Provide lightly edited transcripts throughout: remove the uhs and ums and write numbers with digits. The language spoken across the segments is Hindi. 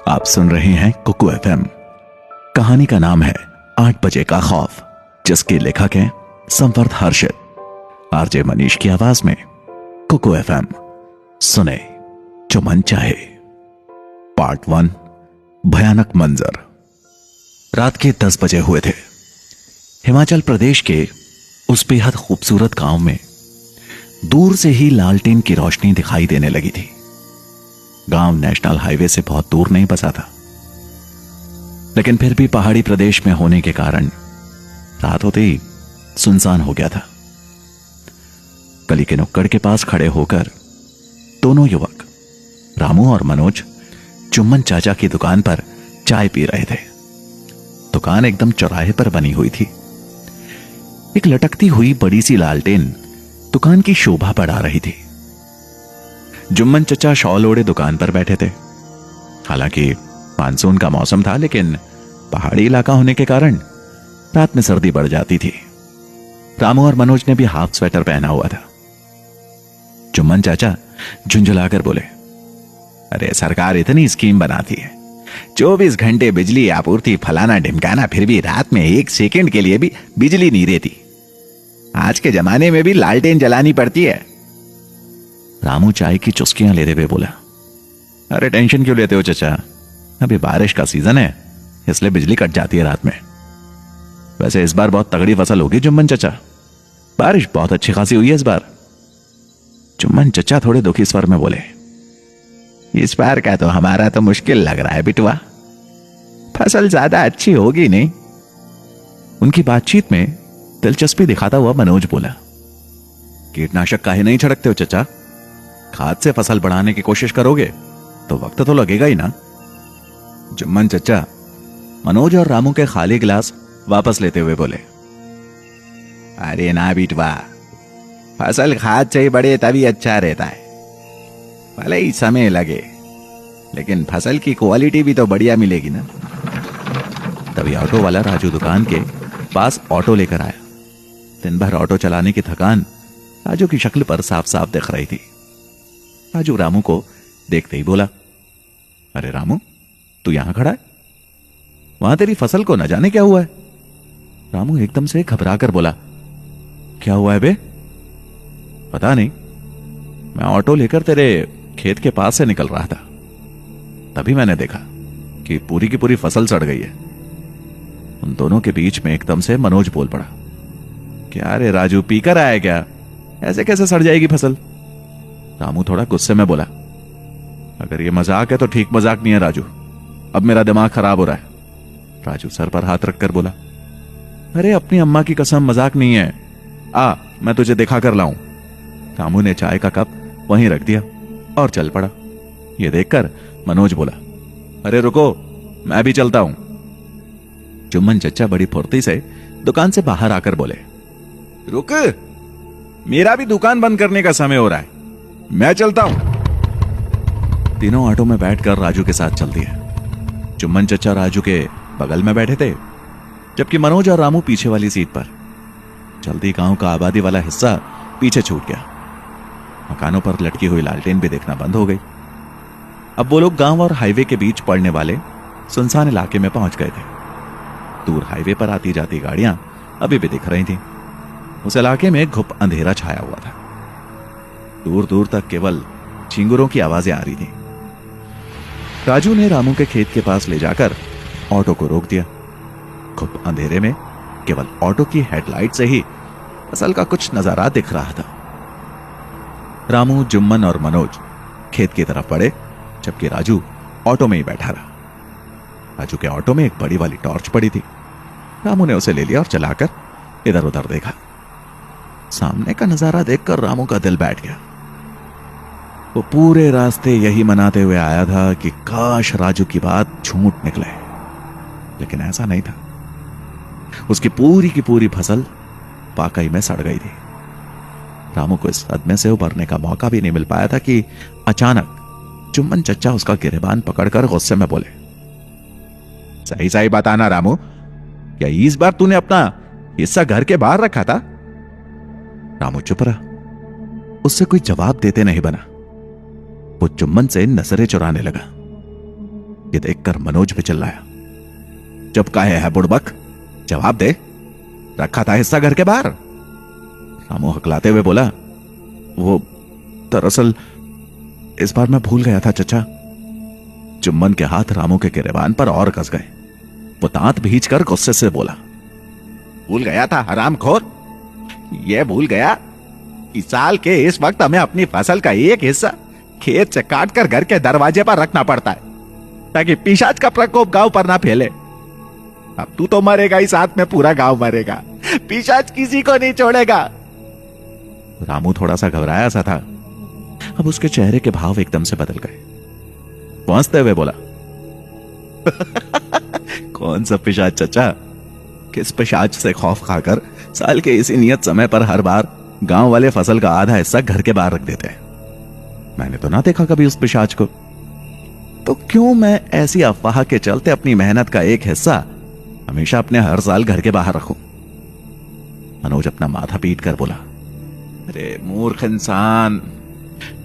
आप सुन रहे हैं कुकू एफएम। कहानी का नाम है 8 बजे का खौफ, जिसके लेखक हैं संवर्त हर्षित। आरजे मनीष की आवाज में कुकू एफएम सुने जो मन चाहे। पार्ट 1, भयानक मंजर। रात के 10 बजे हुए थे। हिमाचल प्रदेश के उस बेहद खूबसूरत गांव में दूर से ही लालटेन की रोशनी दिखाई देने लगी थी। गांव नेशनल हाईवे से बहुत दूर नहीं बसा था, लेकिन फिर भी पहाड़ी प्रदेश में होने के कारण रात होते ही सुनसान हो गया था। गली के नुक्कड़ के पास खड़े होकर दोनों युवक रामू और मनोज चुम्मन चाचा की दुकान पर चाय पी रहे थे। दुकान एकदम चौराहे पर बनी हुई थी। एक लटकती हुई बड़ी सी लालटेन दुकान की शोभा बढ़ा रही थी। जुम्मन चचा शॉल ओढ़े दुकान पर बैठे थे। हालांकि मानसून का मौसम था, लेकिन पहाड़ी इलाका होने के कारण रात में सर्दी बढ़ जाती थी। रामू और मनोज ने भी हाफ स्वेटर पहना हुआ था। जुम्मन चाचा झुंझुलाकर बोले, अरे सरकार इतनी स्कीम बनाती है, 24 घंटे बिजली आपूर्ति फलाना ढिमकाना, फिर भी रात में 1 सेकंड के लिए भी बिजली नहीं रहती। आज के जमाने में भी लालटेन जलानी पड़ती है। रामू चाय की चुस्कियां लेते हुए बोला, अरे टेंशन क्यों लेते हो चचा, अभी बारिश का सीजन है, इसलिए बिजली कट जाती है रात में। वैसे इस बार बहुत तगड़ी फसल होगी जुम्मन चचा, बारिश बहुत अच्छी खासी हुई है इस बार। जुम्मन चचा थोड़े दुखी स्वर में बोले, इस बार का तो हमारा तो मुश्किल लग रहा है बिटवा, फसल ज्यादा अच्छी होगी नहीं। उनकी बातचीत में दिलचस्पी दिखाता हुआ मनोज बोला, कीटनाशक काहे नहीं छिड़कते हो चचा, खाद से फसल बढ़ाने की कोशिश करोगे तो वक्त तो लगेगा ही ना। जुम्मन चचा मनोज और रामू के खाली गिलास वापस लेते हुए बोले, अरे ना बिटवा, फसल खाद से ही बढ़े तभी अच्छा रहता है। भले ही समय लगे, लेकिन फसल की क्वालिटी भी तो बढ़िया मिलेगी ना। तभी ऑटो वाला राजू दुकान के पास ऑटो लेकर आया। दिन भर ऑटो चलाने की थकान राजू की शक्ल पर साफ साफ दिख रही थी। राजू रामू को देखते ही बोला, अरे रामू, तू यहां खड़ा है, वहां तेरी फसल को न जाने क्या हुआ है। रामू एकदम से घबरा कर बोला, क्या हुआ है बे? पता नहीं, मैं ऑटो लेकर तेरे खेत के पास से निकल रहा था, तभी मैंने देखा कि पूरी की पूरी फसल सड़ गई है। उन दोनों के बीच में एकदम से मनोज बोल पड़ा, क्या रे राजू, पीकर आया क्या? ऐसे कैसे सड़ जाएगी फसल? रामू थोड़ा गुस्से में बोला, अगर ये मजाक है तो ठीक मजाक नहीं है राजू, अब मेरा दिमाग खराब हो रहा है। राजू सर पर हाथ रखकर बोला, अरे अपनी अम्मा की कसम, मजाक नहीं है, आ मैं तुझे दिखा कर लाऊं। रामू ने चाय का कप वहीं रख दिया और चल पड़ा। ये देखकर मनोज बोला, अरे रुको, मैं भी चलता हूं। जुम्मन चचा बड़ी फुर्ती से दुकान से बाहर आकर बोले, रुक, मेरा भी दुकान बंद करने का समय हो रहा है, मैं चलता हूं। तीनों ऑटो में बैठकर राजू के साथ चल दिए। जुम्मन चचा राजू के बगल में बैठे थे, जबकि मनोज और रामू पीछे वाली सीट पर। जल्दी गांव का आबादी वाला हिस्सा पीछे छूट गया। मकानों पर लटकी हुई लालटेन भी देखना बंद हो गई। अब वो लोग गांव और हाईवे के बीच पड़ने वाले सुनसान इलाके में पहुंच गए थे। दूर हाईवे पर आती जाती गाड़ियां अभी भी दिख रही थीं। उस इलाके में घुप अंधेरा छाया हुआ था। दूर दूर तक केवल झिंगुरों की आवाजें आ रही थी। राजू ने रामू के खेत के पास ले जाकर ऑटो को रोक दिया। घुप अंधेरे में केवल ऑटो की हेडलाइट से ही फसल का कुछ नजारा दिख रहा था। रामू, जुम्मन और मनोज खेत की तरफ बढ़े, जबकि राजू ऑटो में ही बैठा रहा। राजू के ऑटो में एक बड़ी वाली टॉर्च पड़ी थी। रामू ने उसे ले लिया और चलाकर इधर उधर देखा। सामने का नजारा देखकर रामू का दिल बैठ गया। वो पूरे रास्ते यही मनाते हुए आया था कि काश राजू की बात झूठ निकले, लेकिन ऐसा नहीं था। उसकी पूरी की पूरी फसल वाकई में सड़ गई थी। रामू को इस सदमे से उभरने का मौका भी नहीं मिल पाया था कि अचानक जुम्मन चचा उसका गिरेबान पकड़कर गुस्से में बोले, सही सही बताना रामू, क्या इस बार तूने अपना हिस्सा घर के बाहर रखा था? रामू चुप रहा, उससे कोई जवाब देते नहीं बना। वो जुम्मन से नजरें चुराने लगा। ये देखकर मनोज भी चिल्लाया, चुप काहे है बुड़बक, जवाब दे, रखा था हिस्सा घर के बाहर। रामू हकलाते हुए बोला, वो दरअसल इस बार मैं भूल गया था चचा। जुम्मन के हाथ रामू के गिरेबान पर और कस गए। वो दांत भींचकर गुस्से से बोला, भूल गया था हरामखोर, ये भूल गया कि साल के इस वक्त हमें अपनी फसल का एक हिस्सा खेत से काटकर घर के दरवाजे पर रखना पड़ता है ताकि पिशाच का प्रकोप गांव पर ना फैले। अब तू तो मरेगा ही, साथ में पूरा गांव मरेगा, पिशाच किसी को नहीं छोड़ेगा। रामू थोड़ा सा घबराया सा था। अब उसके चेहरे के भाव एकदम से बदल गए। वो हंसते हुए बोला, कौन सा पिशाच चचा, किस पिशाच से खौफ खाकर साल के इसी नियत समय पर हर बार गांव वाले फसल का आधा हिस्सा घर के बाहर रख देते हैं। मैंने तो ना देखा कभी उस पिशाच को, तो क्यों मैं ऐसी अफवाह के चलते अपनी मेहनत का एक हिस्सा हमेशा अपने हर साल घर के बाहर रखूं। मनोज अपना माथा पीट कर बोला, अरे मूर्ख इंसान,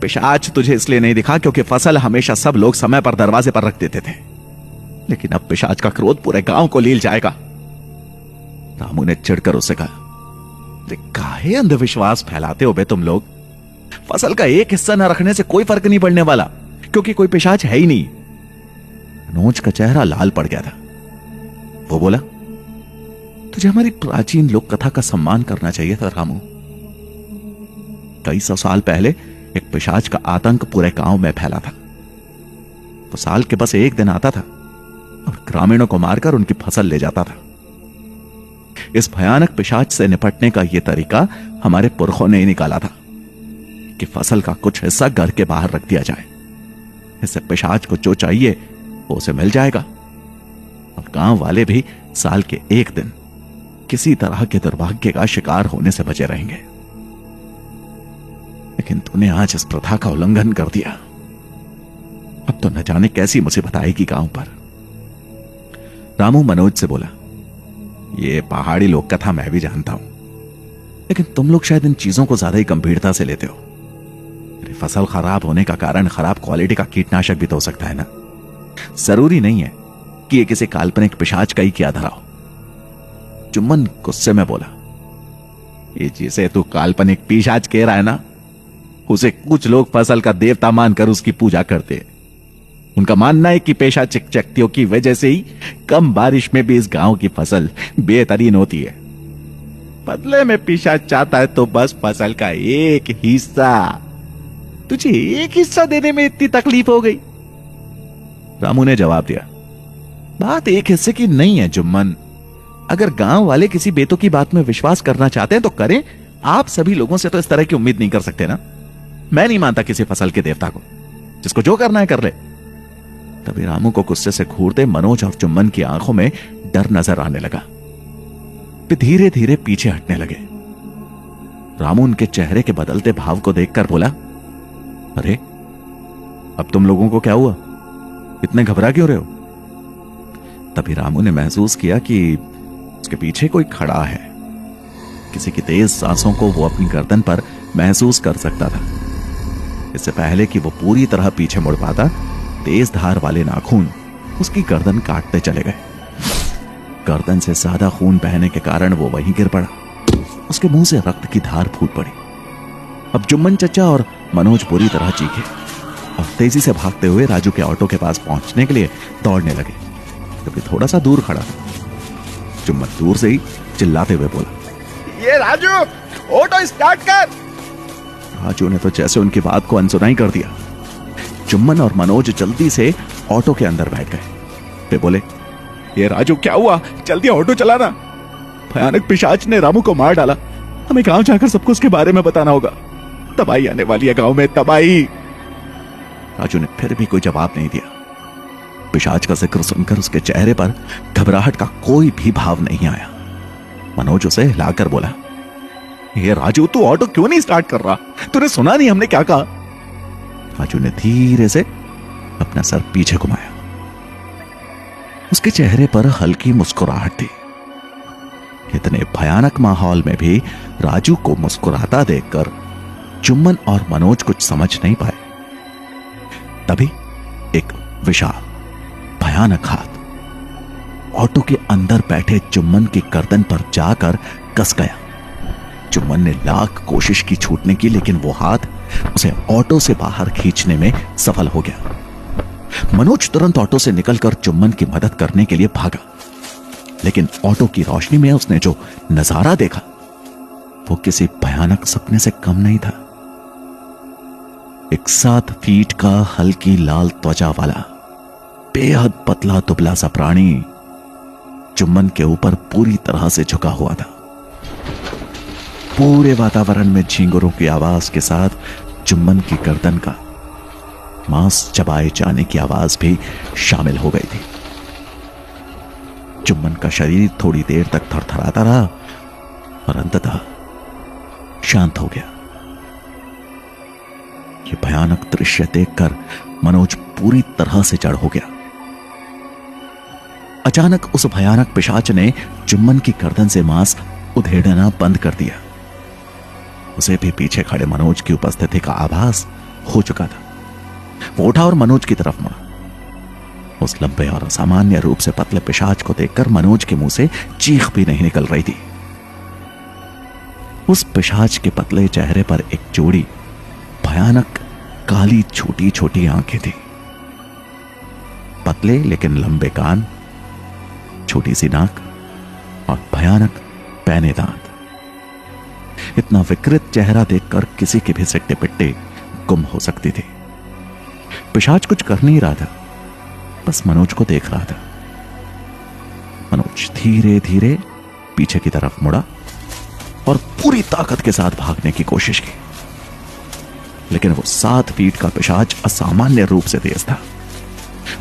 पिशाच तुझे इसलिए नहीं दिखा क्योंकि फसल हमेशा सब लोग समय पर दरवाजे पर रख देते थे, लेकिन अब पिशाच का क्रोध पूरे गांव को लील जाएगा। रामू ने चिढ़कर उससे कहा, काहे अंधविश्वास फैलाते हो बे तुम लोग, फसल का एक हिस्सा न रखने से कोई फर्क नहीं पड़ने वाला क्योंकि कोई पिशाच है ही नहीं। मनोज का चेहरा लाल पड़ गया था। वो बोला, तुझे हमारी प्राचीन लोक कथा का सम्मान करना चाहिए था रामू। कई सौ साल पहले एक पिशाच का आतंक पूरे गांव में फैला था। वो साल के बस एक दिन आता था और ग्रामीणों को मारकर उनकी फसल ले जाता था। इस भयानक पिशाच से निपटने का यह तरीका हमारे पुरखों ने ही निकाला था कि फसल का कुछ हिस्सा घर के बाहर रख दिया जाए। इससे पिशाच को जो चाहिए वो उसे मिल जाएगा और गांव वाले भी साल के एक दिन किसी तरह के दुर्भाग्य का शिकार होने से बचे रहेंगे। लेकिन तूने आज इस प्रथा का उल्लंघन कर दिया। अब तो न जाने कैसी मुसीबत आएगी गांव पर। रामू मनोज से बोला, ये पहाड़ी लोक कथा मैं भी जानता हूं, लेकिन तुम लोग शायद इन चीजों को ज्यादा ही गंभीरता से लेते हो। फसल खराब होने का कारण खराब क्वालिटी का कीटनाशक भी तो हो सकता है ना। जरूरी नहीं है कि ये किसी काल्पनिक पिशाच का ही किया धरा हो। जुम्मन गुस्से में बोला, ये जिसे तू काल्पनिक पिशाच कह रहा है ना, उसे कुछ लोग फसल का देवता मानकर उसकी पूजा करते हैं। उनका मानना है कि पिशाचिक शक्तियों की वजह से ही कम बारिश में भी इस गांव की फसल बेहतरीन होती है। बदले में पिशाच चाहता है तो बस फसल का एक हिस्सा। तुझे एक हिस्सा देने में इतनी तकलीफ हो गई? रामू ने जवाब दिया, बात एक हिस्से की नहीं है जुम्मन। अगर गांव वाले किसी बेतों की बात में विश्वास करना चाहते हैं तो करें। आप सभी लोगों से तो इस तरह की उम्मीद नहीं कर सकते ना। मैं नहीं मानता किसी फसल के देवता को, जिसको जो करना है कर ले। तभी रामू को गुस्से से घूरते मनोज और जुम्मन की आंखों में डर नजर आने लगा। वे धीरे धीरे पीछे हटने लगे। रामू उनके चेहरे के बदलते भाव को देखकर बोला, अरे अब तुम लोगों को क्या हुआ, इतने घबरा क्यों रहे हो? तभी रामू ने महसूस किया कि उसके पीछे कोई खड़ा है। किसी की तेज सांसों को वो अपनी गर्दन पर महसूस कर सकता था। इससे पहले कि वो पूरी तरह पीछे मुड़ पाता, तेज धार वाले नाखून उसकी गर्दन काटते चले गए। गर्दन से ज्यादा खून बहने के कारण वो वहीं गिर पड़ा। उसके मुंह से रक्त की धार फूट पड़ी। अब जुम्मन चचा और मनोज पूरी तरह चीखे और तेजी से भागते हुए राजू के ऑटो के पास पहुंचने के लिए दौड़ने लगे। क्योंकि थोड़ा सा दूर खड़ा था। जुम्मन दूर से ही चिल्लाते हुए बोला, ये राजू, ऑटो स्टार्ट कर। राजू ने तो जैसे उनकी बात को अनसुना ही कर दिया। जुम्मन और मनोज जल्दी से ऑटो के अंदर बैठ गए। वे बोले, ये राजू क्या हुआ, जल्दी ऑटो चलाना। भयानक पिशाच ने रामू को मार डाला। हमें गांव जाकर सबको उसके बारे में बताना होगा। तबाही आने वाली है गांव में, तबाही। राजू ने फिर भी कोई जवाब नहीं दिया। पिशाच का जिक्र सुनकर उसके चेहरे पर घबराहट का कोई भी भाव नहीं आया। मनोज उसे हिलाकर बोला, ये राजू, तू ऑटो क्यों नहीं स्टार्ट कर रहा? तूने सुना नहीं हमने क्या कहा? राजू ने धीरे से अपना सर पीछे घुमाया। उसके चेहरे पर हल्की मुस्कुराहट थी। इतने भयानक माहौल में भी राजू को मुस्कुराता देखकर जुम्मन और मनोज कुछ समझ नहीं पाए। तभी एक विशाल भयानक हाथ ऑटो के अंदर बैठे चुम्बन की गर्दन पर जाकर कस गया। चुम्बन ने लाख कोशिश की छूटने की, लेकिन वो हाथ उसे ऑटो से बाहर खींचने में सफल हो गया। मनोज तुरंत ऑटो से निकलकर चुम्बन की मदद करने के लिए भागा, लेकिन ऑटो की रोशनी में उसने जो नजारा देखा वो किसी भयानक सपने से कम नहीं था। एक 7 फीट का हल्की लाल त्वचा वाला बेहद पतला दुबला सा प्राणी चुम्बन के ऊपर पूरी तरह से झुका हुआ था। पूरे वातावरण में झींगुरों की आवाज के साथ चुम्बन की गर्दन का मांस चबाए जाने की आवाज भी शामिल हो गई थी। चुम्बन का शरीर थोड़ी देर तक थरथराता रहा और अंततः शांत हो गया। यह भयानक दृश्य देखकर मनोज पूरी तरह से जड़ हो गया। अचानक उस भयानक पिशाच ने चुम्बन की गर्दन से मांस उधेड़ना बंद कर दिया। उसे भी पीछे खड़े मनोज की उपस्थिति का आभास हो चुका था। वो उठा और मनोज की तरफ मुड़ा। उस लंबे और असामान्य रूप से पतले पिशाच को देखकर मनोज के मुंह से चीख भी नहीं निकल रही थी। उस पिशाच के पतले चेहरे पर एक जोड़ी भयानक काली छोटी छोटी आंखें थी। पतले लेकिन लंबे कान, छोटी सी नाक और भयानक पैने दांत। इतना विकृत चेहरा देखकर किसी की भी सिट्टे पिट्टे गुम हो सकती थी। पिशाच कुछ कर नहीं रहा था, बस मनोज को देख रहा था। मनोज धीरे धीरे पीछे की तरफ मुड़ा और पूरी ताकत के साथ भागने की कोशिश की, लेकिन वो 7 फीट का पिशाच असामान्य रूप से तेज था।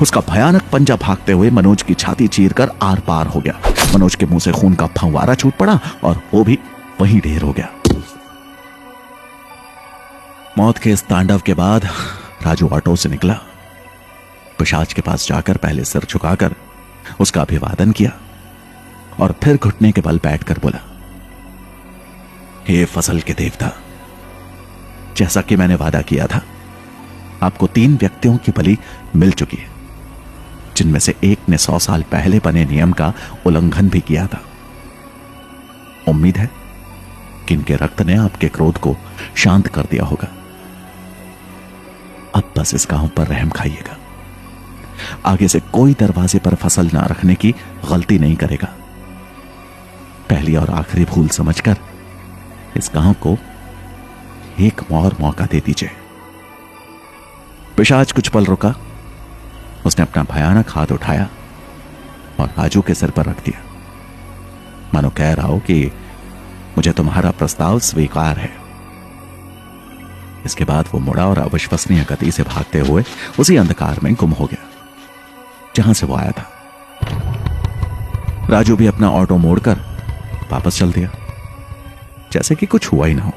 उसका भयानक पंजा भागते हुए मनोज की छाती चीरकर आर पार हो गया। मनोज के मुंह से खून का फंवारा छूट पड़ा और वो भी वहीं ढेर हो गया। मौत के इस तांडव के बाद राजू ऑटो से निकला। पिशाच के पास जाकर पहले सिर झुकाकर उसका अभिवादन किया और फिर घुटने के बल बैठकर बोला, हे फसल के देवता, जैसा कि मैंने वादा किया था, आपको 3 व्यक्तियों की बलि मिल चुकी है, जिनमें से एक ने 100 साल पहले बने नियम का उल्लंघन भी किया था। उम्मीद है कि इनके रक्त ने आपके क्रोध को शांत कर दिया होगा। अब बस इस गांव पर रहम खाइएगा। आगे से कोई दरवाजे पर फसल ना रखने की गलती नहीं करेगा। पहली और आखिरी भूल समझकर इस गांव को एक और मौका दे दीजिए। पिशाच कुछ पल रुका। उसने अपना भयानक हाथ उठाया और राजू के सिर पर रख दिया, मानो कह रहा हो कि मुझे तुम्हारा प्रस्ताव स्वीकार है। इसके बाद वो मुड़ा और अविश्वसनीय गति से भागते हुए उसी अंधकार में गुम हो गया जहां से वो आया था। राजू भी अपना ऑटो मोड़कर वापस चल दिया, जैसे कि कुछ हुआ ही ना हो।